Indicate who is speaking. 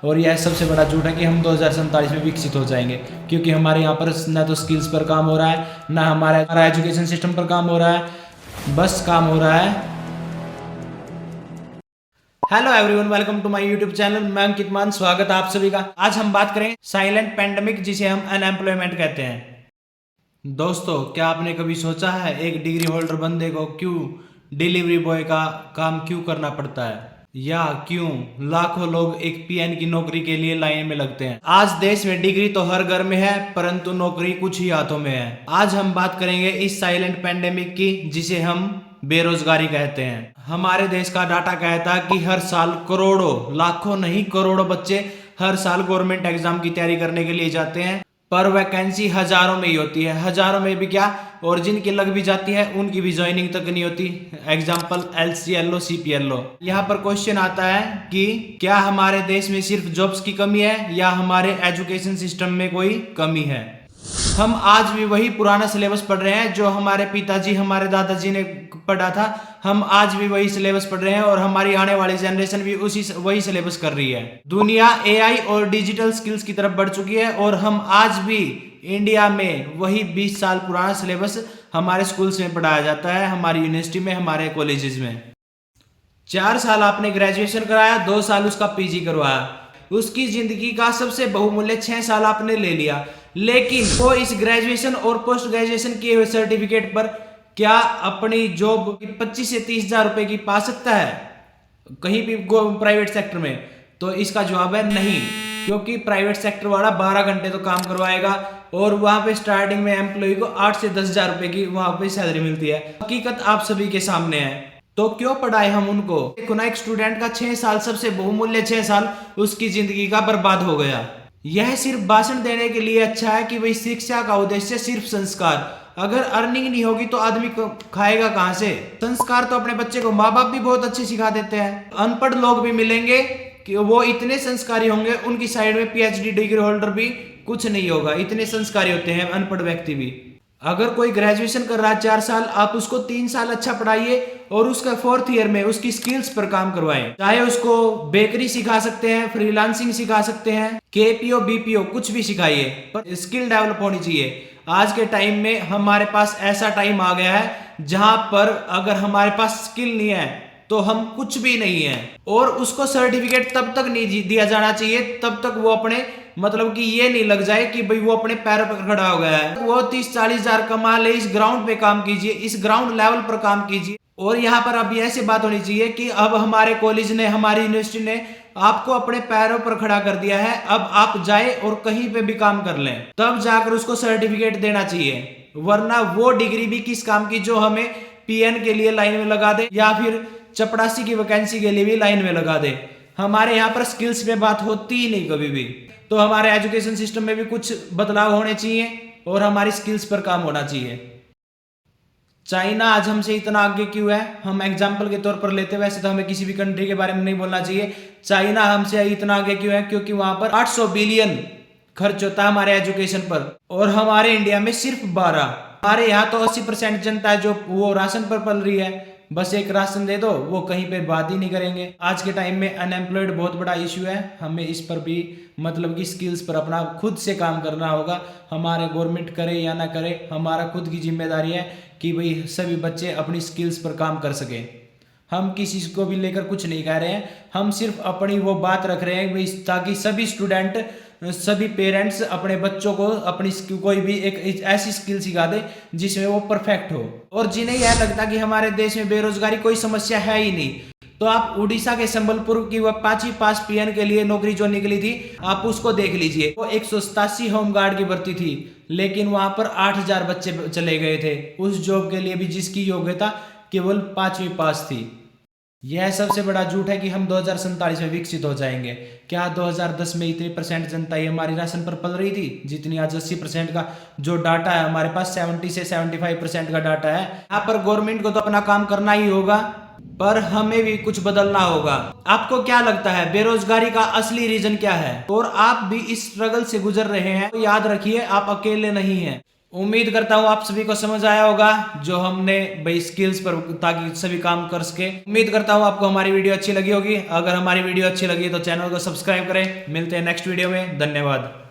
Speaker 1: और यह सबसे बड़ा झूठ है कि हम 2047 में विकसित हो जाएंगे, क्योंकि हमारे यहाँ पर ना तो स्किल्स पर काम हो रहा है, ना हमारा एजुकेशन सिस्टम पर काम हो रहा है, बस काम हो रहा है। Hello everyone, welcome to my YouTube channel. मैं अंकित मान, स्वागत है आप सभी का। आज हम बात करें साइलेंट पैंडेमिक, जिसे हम अनएम्प्लॉयमेंट कहते हैं। दोस्तों, क्या आपने कभी सोचा है एक डिग्री होल्डर बंदे को क्यों डिलीवरी बॉय का काम क्यों करना पड़ता है, या क्यों लाखों लोग एक पीएन की नौकरी के लिए लाइन में लगते हैं। आज देश में डिग्री तो हर घर में है, परंतु नौकरी कुछ ही हाथों में है। आज हम बात करेंगे इस साइलेंट पैंडेमिक की, जिसे हम बेरोजगारी कहते हैं। हमारे देश का डाटा कहता है कि हर साल करोड़ों, लाखों नहीं करोड़ों बच्चे हर साल गवर्नमेंट एग्जाम की तैयारी करने के लिए जाते हैं, पर वैकेंसी हजारों में ही होती है। हजारों में भी क्या, और जिनकी लग भी जाती है उनकी भी ज्वाइनिंग तक नहीं होती। Example LCLO, CPLO। यहाँ पर क्वेश्चन आता है कि क्या हमारे देश में सिर्फ जॉब्स की कमी है, या हमारे एजुकेशन सिस्टम में कोई कमी है। हम आज भी वही पुराना सिलेबस पढ़ रहे हैं जो हमारे पिताजी, हमारे दादाजी ने पढ़ा था। हम आज भी वही सिलेबस पढ़ रहे हैं, और हमारी आने वाली जनरेशन भी वही सिलेबस कर रही है। दुनिया AI और डिजिटल स्किल्स की तरफ बढ़ चुकी है, और हम आज भी इंडिया में वही 20 साल पुराना सिलेबस हमारे स्कूल्स में पढ़ाया जाता है, हमारी यूनिवर्सिटी में, हमारे कॉलेजेस में। 4 साल आपने ग्रेजुएशन कराया, 2 साल उसका PG करवाया, उसकी जिंदगी का सबसे बहुमूल्य 6 साल आपने ले लिया। लेकिन वो इस ग्रेजुएशन और पोस्ट ग्रेजुएशन किए हुए सर्टिफिकेट पर क्या अपनी जॉब 25 से 30 हजार रुपए की पा सकता है कहीं भी प्राइवेट सेक्टर में? तो इसका जवाब है नहीं, क्योंकि प्राइवेट सेक्टर वाला 12 घंटे तो काम करवाएगा, और वहां पे स्टार्टिंग में एम्प्लॉय को 8 से 10 हजार रुपए की वहां पे सैलरी मिलती है। हकीकत आप सभी के सामने है। तो क्यों पढ़ाए हम उनको? देखो ना, एक स्टूडेंट का 6 साल, सबसे बहुमूल्य 6 साल उसकी जिंदगी का बर्बाद हो गया। यह सिर्फ भाषण देने के लिए अच्छा है कि भाई शिक्षा का उद्देश्य सिर्फ संस्कार। अगर अर्निंग नहीं होगी तो आदमी खाएगा कहां से? संस्कार तो अपने बच्चे को माँ बाप भी बहुत अच्छे सिखा देते हैं। अनपढ़ लोग भी मिलेंगे कि वो इतने संस्कारी होंगे, उनकी साइड में PhD डिग्री होल्डर भी कुछ नहीं होगा, इतने संस्कारी होते हैं अनपढ़ व्यक्ति भी। अगर कोई ग्रेजुएशन कर रहा है 4 साल, आप उसको 3 साल अच्छा पढ़ाइए, और उसका 4th ईयर में उसकी स्किल्स पर काम करवाएं। चाहे उसको बेकरी सिखा सकते हैं, फ्रीलांसिंग सिखा सकते हैं, KPO BPO कुछ भी सिखाइए, पर स्किल डेवलप होनी चाहिए। आज के टाइम में हमारे पास ऐसा टाइम आ गया है जहां पर अगर हमारे पास स्किल नहीं है तो हम कुछ भी नहीं है, और उसको सर्टिफिकेट तब तक नहीं दिया जाना चाहिए तब तक वो अपने, मतलब कि ये नहीं लग जाए कि भाई वो अपने पैरों पर खड़ा हो गया है। वो 30-40 हजार कमा ले, इस ग्राउंड पे काम कीजिए, इस ग्राउंड लेवल पर काम कीजिए। और यहाँ पर अब ऐसी बात होनी चाहिए कि अब हमारे कॉलेज ने, हमारी यूनिवर्सिटी ने आपको अपने पैरों पर खड़ा कर दिया है, अब आप जाए और कहीं पे भी काम कर लें, तब जाकर उसको सर्टिफिकेट देना चाहिए। वरना वो डिग्री भी किस काम की जो हमें PN के लिए लाइन में लगा दे, या फिर चपड़ासी की वैकेंसी के लिए भी लाइन में लगा दे। हमारे यहाँ पर स्किल्स पे बात होती ही नहीं कभी भी। तो हमारे एजुकेशन सिस्टम में भी कुछ बदलाव होने चाहिए, और हमारी स्किल्स पर काम होना चाहिए। चाइना आज हमसे इतना आगे क्यों है, हम एग्जाम्पल के तौर पर लेते हैं, वैसे तो हमें किसी भी कंट्री के बारे में नहीं बोलना चाहिए। चाइना हमसे इतना आगे क्यों है? क्योंकि वहां पर 800 बिलियन खर्च होता है हमारे एजुकेशन पर, और हमारे इंडिया में सिर्फ 12। हमारे यहाँ तो 80% जनता है जो वो राशन पर पल रही है। बस एक राशन दे दो, वो कहीं पे बात ही नहीं करेंगे। आज के टाइम में अनएम्प्लॉयड बहुत बड़ा इश्यू है, हमें इस पर भी, मतलब कि स्किल्स पर अपना खुद से काम करना होगा। हमारे गवर्नमेंट करे या ना करे, हमारा खुद की जिम्मेदारी है कि भाई सभी बच्चे अपनी स्किल्स पर काम कर सके। हम किसी को भी लेकर कुछ नहीं कह रहे हैं, हम सिर्फ अपनी वो बात रख रहे हैं भाई, ताकि सभी स्टूडेंट, सभी पेरेंट्स अपने बच्चों को अपनी कोई भी एक ऐसी स्किल सिखा दे जिसमें वो परफेक्ट हो। और जिन्हें यह लगता कि हमारे देश में बेरोजगारी कोई समस्या है ही नहीं, तो आप उड़ीसा के संबलपुर की वह 5वीं पास PN के लिए नौकरी जो निकली थी, आप उसको देख लीजिए। वो 187 होमगार्ड की भर्ती थी, लेकिन वहां पर 8000 बच्चे चले गए थे उस जॉब के लिए भी, जिसकी योग्यता केवल 5वीं पास थी। यह सबसे बड़ा झूठ है कि हम 2047 में विकसित हो जाएंगे। क्या 2010 में इतनी % जनता ही हमारी राशन पर पल रही थी जितनी आज? 80% का जो डाटा है हमारे पास, 70 से 75% का डाटा है। यहाँ पर गवर्नमेंट को तो अपना काम करना ही होगा, पर हमें भी कुछ बदलना होगा। आपको क्या लगता है बेरोजगारी का असली रीजन क्या है? और आप भी इस स्ट्रगल से गुजर रहे हैं तो याद रखिए, आप अकेले नहीं हैं। उम्मीद करता हूँ आप सभी को समझ आया होगा जो हमने भाई स्किल्स पर, ताकि सभी काम कर सके। उम्मीद करता हूँ आपको हमारी वीडियो अच्छी लगी होगी। अगर हमारी वीडियो अच्छी लगी तो चैनल को सब्सक्राइब करें। मिलते हैं नेक्स्ट वीडियो में। धन्यवाद।